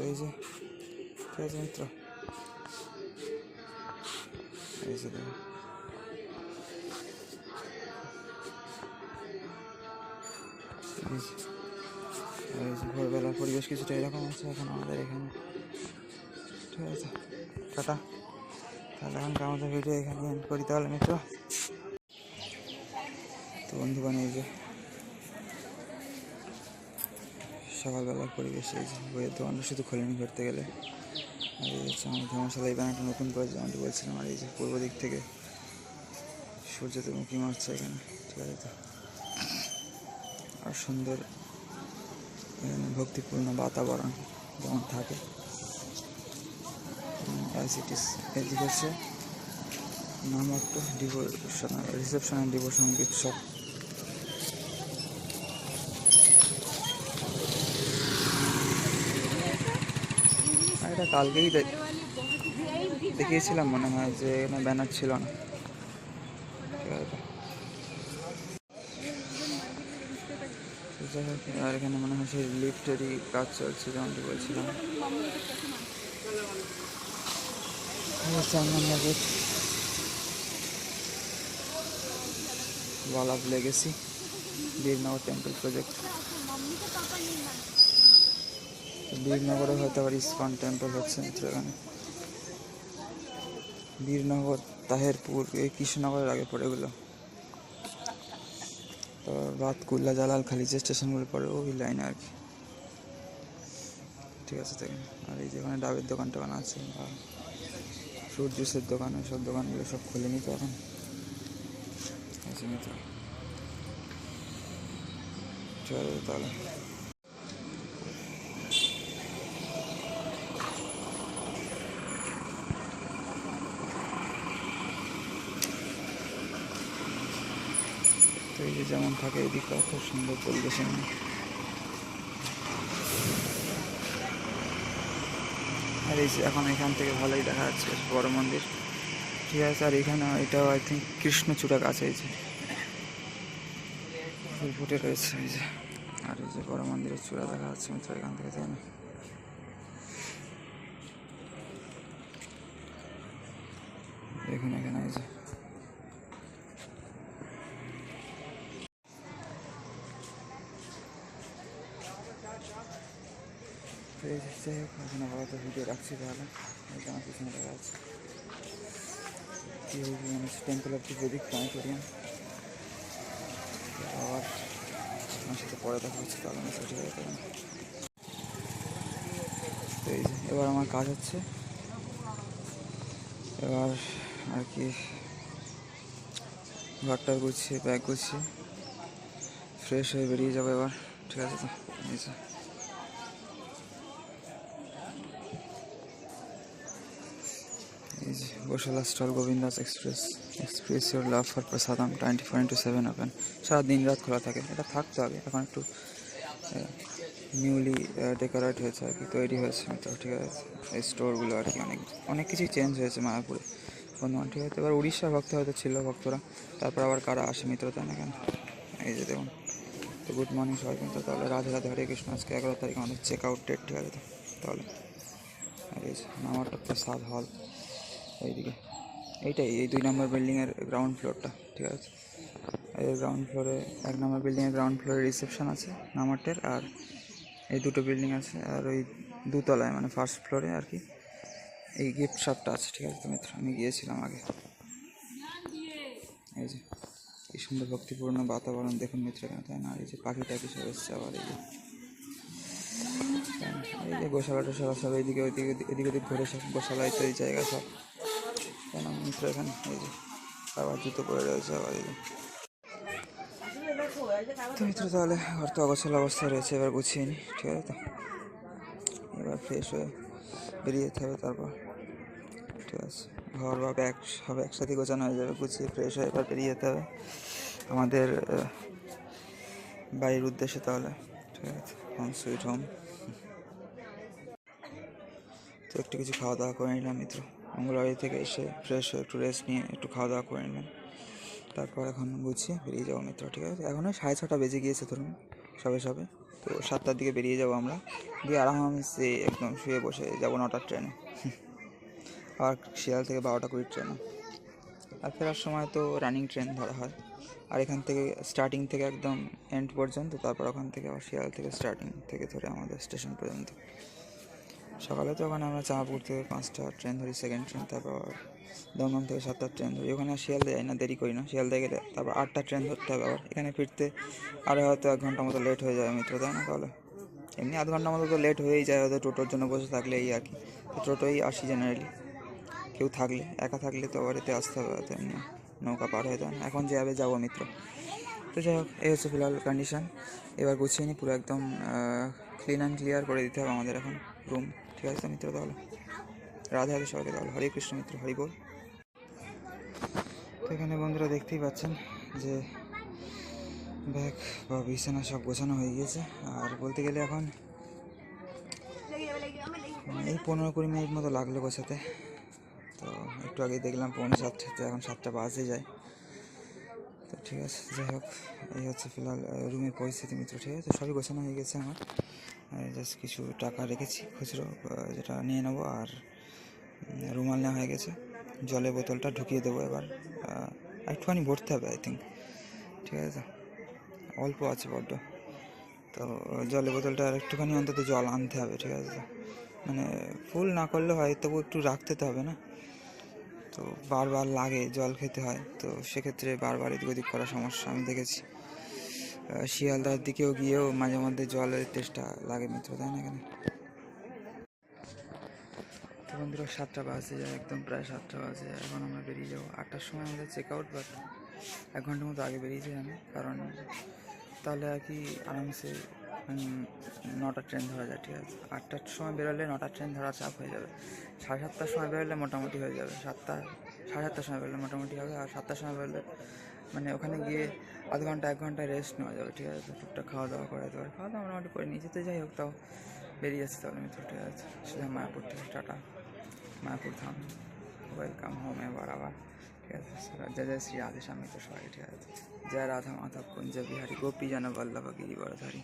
এই যে ঠিক আছে মিত্র, এই যে দেখো ভোরবেলার পরিবেশ কিছুটা এরকম আছে এখন আমাদের এখানে। ঠিক আছে, টাটা। তাহলে এখনকার আমাদের ভিডিও এখানে এন্ড করি তাহলে মিত্র। তো বন্ধুগণ, এই যে সকালবেলার পরিবেশ, এই যে বইয়ের দোকানটা শুধু খোলেনি ঘুরতে গেলে। আর এই হচ্ছে আমাদের ধর্মশালা, এই ব্যানারটা নতুন করে যেমনটি বলছিলাম। আর এই যে পূর্ব দিক থেকে সূর্যতে মুখী মারছে এখানে। ঠিক আছে, তো আর সুন্দর এখানে ভক্তিপূর্ণ বাতাবরণ যেমন থাকে অ্যাজ ইট ইস। এদিকে হচ্ছে নামমাত্র reception and devotion gift shop. এটা কালকেই দেখিয়েছিলাম মনে হয়, যে এখানে ব্যানার ছিল না। ঠিক আছে, যাই হোক, আর এখানে মনে হয় সেই লিফটেরই কাজ চলছে যেমনটি বলছিলাম। 4 number gate, wall of legacy, Birnagar temple project. বীরনগরে হয়তো আবার ইস্কন টেম্পল হচ্ছে মিত্র এখানে। বীরনগর, তাহেরপুর, এই কৃষ্ণনগরের আগে পড়ে এগুলো। তো বাতকুল্লা, জালালখালি যে স্টেশনগুলো পড়ে ওই লাইনে আর কি। ঠিক আছে, দেখেন। আর এই যেখানে ডাবের দোকান টোকান আছে বা ফ্রুট জুসের দোকান, সব দোকানগুলো সব খুলে নিত এখন। আছে মিত্র, চলো তাহলে। তো এই যে যেমন থাকে এদিকটা খুব সুন্দর পরিবেশে। আর এই যে এখন এখান থেকে ভালোই দেখা যাচ্ছে বড় মন্দির। ঠিক আছে, আর এখানে এটাও আই থিঙ্ক কৃষ্ণচূড়া গাছ, এই যে ফুল ফুটে রয়েছে এই যে। আর এই যে বড় মন্দিরের চূড়া দেখা যাচ্ছে মিত্র এখান থেকে, তাই না? দেখুন এখানে এই যে যাই হোক, এখন আপাতত ভিডিও রাখছি তাহলে। আমার পিছনে দেখা যাচ্ছে টেম্পল অফ দি বৈদিক প্ল্যানেটোরিয়াম। আবার আমার সাথে পরে দেখা হচ্ছে তাহলে আমি ঠিক আছে। তো এই যে এবার আমার কাজ হচ্ছে, এবার আর কি ঘরটা গুছিয়ে ব্যাগ গুছিয়ে ফ্রেশ হয়ে বেরিয়ে যাবো এবার। ঠিক আছে, তো এই যে গোশালা stall, Govinda's express your love for prasadam, 24/7 open. সারা দিন রাত খোলা থাকে। এটা থাকতে হবে, এখন একটু নিউলি ডেকোরেট হয়েছে আর কি, তৈরি হয়েছে তো। ঠিক আছে, এই স্টোরগুলো আর কি অনেক কিছুই চেঞ্জ হয়েছে মায়াপুরে বর্তমান। ঠিক আছে, এবার উড়িষ্যার ভক্ত হয়তো ছিল ভক্তরা, তারপর আবার কারা আসে মিত্র, তাই না? কেন এই যে দেখুন। তো গুড মর্নিং সবাই মিত্র, তাহলে রাধে রাধে, হরে কৃষ্ণ। আজকে 11 তারিখ আমাদের চেক আউট ডেট। ঠিক আছে, তো তাহলে আর এই যে নামারটা প্রসাদ হল এইদিকে, এইটাই এই 2 নম্বর বিল্ডিংয়ের গ্রাউন্ড ফ্লোরটা। ঠিক আছে, এই গ্রাউন্ড ফ্লোরে 1 নম্বর বিল্ডিংয়ের গ্রাউন্ড ফ্লোরে রিসেপশন আছে নামারটের, আর এই দুটো বিল্ডিং আছে। আর ওই দুতলায় মানে ফার্স্ট ফ্লোরে আর কি এই গিফট শপটা আছে। ঠিক আছে, তো মিত্র আমি গিয়েছিলাম আগে। এই যে এই সুন্দর ভক্তিপূর্ণ বাতাবরণ দেখুন মিত্র এখানে, তাই না? আর এই যে পাখি টাখি সব এসছে আবার। এই যে গোশালা টোশালা সব এইদিকে ওইদিকে এদিক ওদিক ঘুরে সব গোশালায় তো এই জায়গা সব, তাই না মিত্র? এখানে এই যে আবার জুতো পরে রয়েছে আবার। এই যে তো মিত্র, তাহলে ঘর তো অগোছালো অবস্থায় রয়েছে, এবার গুছিয়ে নিই। ঠিক আছে, তো এবার ফ্রেশ হয়ে বেরিয়ে যেতে হবে তারপর। ঠিক আছে, ঘর বা ব্যাগ সব একসাথে গোছানো হয়ে যাবে, গুছিয়ে ফ্রেশ হয়ে এবার বেরিয়ে যেতে হবে আমাদের বাড়ির উদ্দেশ্যে তাহলে। ঠিক আছে, হোম সুইট হোম। তো একটু কিছু খাওয়া দাওয়া করে নিলাম মিত্র, মঙ্গলবাড়ি থেকে এসে ফ্রেশ হয়ে একটু রেস্ট নিয়ে একটু খাওয়া দাওয়া করে নিলাম, তারপর এখন গুছিয়ে বেরিয়ে যাবো মিত্র। ঠিক আছে, এখন 6:30 বেজে গিয়েছে ধরুন সবে। তো তো 7টার দিকে বেরিয়ে যাবো আমরা, দিয়ে আরামসে একদম শুয়ে বসে যাবো 9টার ট্রেনে। আর শিয়াল থেকে 12টা 20 ট্রেনে। আর ফেরার সময় তো রানিং ট্রেন ধরা হয়, আর এখান থেকে স্টার্টিং থেকে একদম এন্ড পর্যন্ত, তারপর ওখান থেকে আবার শিয়াল থেকে স্টার্টিং থেকে ধরে আমাদের স্টেশন পর্যন্ত। সকালে তো ওখানে আমরা চাঁপাপুর থেকে 5টা ট্রেন ধরি, সেকেন্ড ট্রেন, তারপর দমদম থেকে 7টার ট্রেন ধরি। ওখানে আর শিয়ালদা যাই না, দেরি করি না। শিয়ালদা গেলে তারপর 8টার ট্রেন ধরতে হবে আবার। এখানে ফিরতে আরও হয়তো 1 ঘন্টা মতো লেট হয়ে যায় মিত্র, তাই না? তাহলে এমনি আধ ঘন্টা মতো তো লেট হয়েই যায় হয়তো, টোটোর জন্য বসে থাকলে এই আর কি। তো টোটোই আসি জেনারেলি, কেউ থাকলে, একা থাকলে তো বাড়িতে আসতে হবে হয়তো, এমনি নৌকা পার হয়ে যায়। এখন যেভাবে যাবো মিত্র। তো যাই হোক, এই হচ্ছে ফিলহাল কন্ডিশন। এবার গুছিয়ে নিই পুরো, একদম ক্লিন অ্যান্ড ক্লিয়ার করে দিতে হবে আমাদের এখন রুম। ঠিক আছে মিত্র, তাহলে রাধে রাধে সবাইকে, তাহলে হরে কৃষ্ণ মিত্র, হরি বল। তো এখানে বন্ধুরা দেখতেই পাচ্ছেন যে ব্যাগ বা বিছানা সব গোছানো হয়ে গিয়েছে। আর বলতে গেলে এখন এই 15-20 মিনিট মতো লাগলো গোছাতে। তো একটু আগে দেখলাম 6:45, এখন 7টা বাজে যায়। তো ঠিক আছে, যাই হোক, এই হচ্ছে ফিলহাল রুমের পরিস্থিতি মিত্র। ঠিক আছে, সবই গোছানো হয়ে গেছে আমার। জাস্ট কিছু টাকা রেখেছি খুচরো, যেটা নিয়ে নেবো। আর রুমাল নেওয়া হয়ে গেছে। জলের বোতলটা ঢুকিয়ে দেবো এবার, একটুখানি ভরতে হবে আই থিঙ্ক। ঠিক আছে, অল্প আছে বড্ড। তো জলের বোতলটা আর একটুখানি অন্তত জল আনতে হবে। ঠিক আছে, মানে ফুল না করলে হয়, তবু একটু রাখতে তো হবে না। তো বারবার লাগে, জল খেতে হয়, তো সেক্ষেত্রে বারবার এদিক ওদিক করা সমস্যা আমি দেখেছি। শিয়ালদার দিকেও গিয়েও মাঝে মধ্যে জলের তেষ্টা লাগে মিত্র, তাই না? এখানে তো বন্ধুরা 7টা বাজে যায়, একদম প্রায় 7টা বাজে। এখন আমরা বেরিয়ে যাবো 8টার সময় আমাদের চেক আউট, বাট 1 ঘন্টার মতো আগে বেরিয়েছি আমি, কারণ তাহলে আর কি আরামসে 9টার ট্রেন ধরা যায়। ঠিক আছে, 8টার সময় বেরোলে 9টার ট্রেন ধরা চাপ হয়ে যাবে। 7:30টার সময় বেরোলে মোটামুটি হয়ে যাবে, 7:30 সময় বেরোলে মোটামুটি হবে। আর 7টার সময় বেরোলে মানে ওখানে গিয়ে আধ ঘন্টা 1 ঘন্টা রেস্ট নেওয়া যাবে। ঠিক আছে, টুকটাক খাওয়া দাওয়া করা যেতে পারে, খাওয়া দাওয়া মোটামুটি করে নিয়ে যেতে। যাই হোক, তাও বেরিয়ে আসতে তাহলে মিত্র। ঠিক আছে, সেটা মায়াপুর থেকে টাটা, মায়াপুর ধাম, ওয়েলকাম হোম এবার আবার। ঠিক আছে, জয় জয় শ্রী রাধে শ্যাম মিত্র সবাই। ঠিক আছে, জয় রাধা মাধব কুঞ্জ বিহারী, গোপী জন বল্লভ গিরিবরধারী।